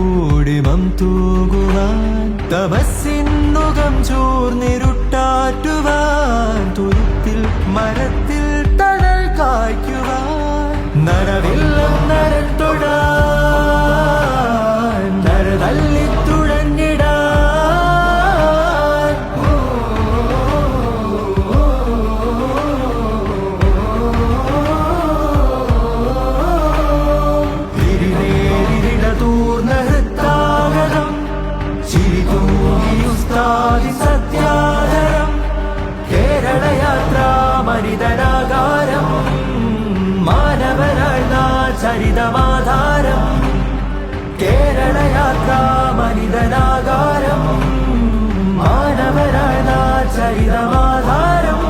കൂടി മംതൂകുവാൻ തപസ്സിന്നുകം ചോർന്നിരുട്ടാറ്റുവാൻ തുരുത്തിൽ മരത്തിൽ തണൽ കായ്ക്കുവാൻ നരവില്ലം നരൻ തൊടാൻ നരതല്ലി തുഴഞ്ഞിടാൻ സത്യാധരം കേരളയാത്രാ മനിതനാകാരം മാനവനായി നാൾ ചരിതമാധാരം കേരളയാത്രാ മനിതനാകാരം മാനവനായി നാൾ ചരിതമാധാരം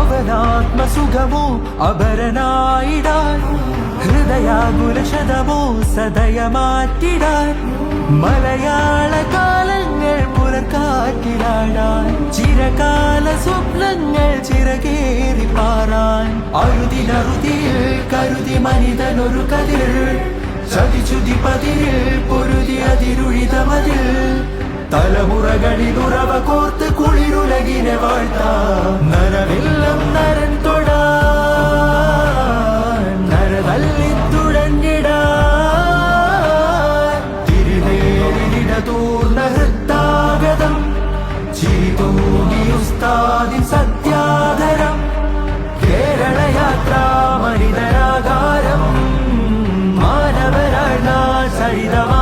അവനാത്മസുഖമോ അപരനായിടാൻ ഹൃദയാകുലശതമോ സദയമാറ്റിടാൻ മലയാള കാലങ്ങൾ പുലർക്കാറ്റിലാടാൻ ചിരകാല സ്വപ്നങ്ങൾ ചിറകേറി പാറാൻ അറുതിനറുതിയിൽ കരുതി മനിതനൊരു കതിർ ചതിച്ചുതി പതിരിൽ പൊരുതി അതിരുഴിതമതിൽ തലമുറകളിൽ ഉറവ കോർത്ത് കുളിരുലകിനെ വാഴ്ത്താം നരവില്ലം നരൻ തൊടാൻ നരതല്ലി തുഴഞ്ഞിടാൻ തിരുനേരിട തൂർന്ന ഹൃത്താഗതം ചിരിതൂങ്ങി ഉസ്താദിൻ സത്യാധരം കേരളയാത്രാ മനിതനാകാരം മാനവരാഴ്ന്ന ചരിതം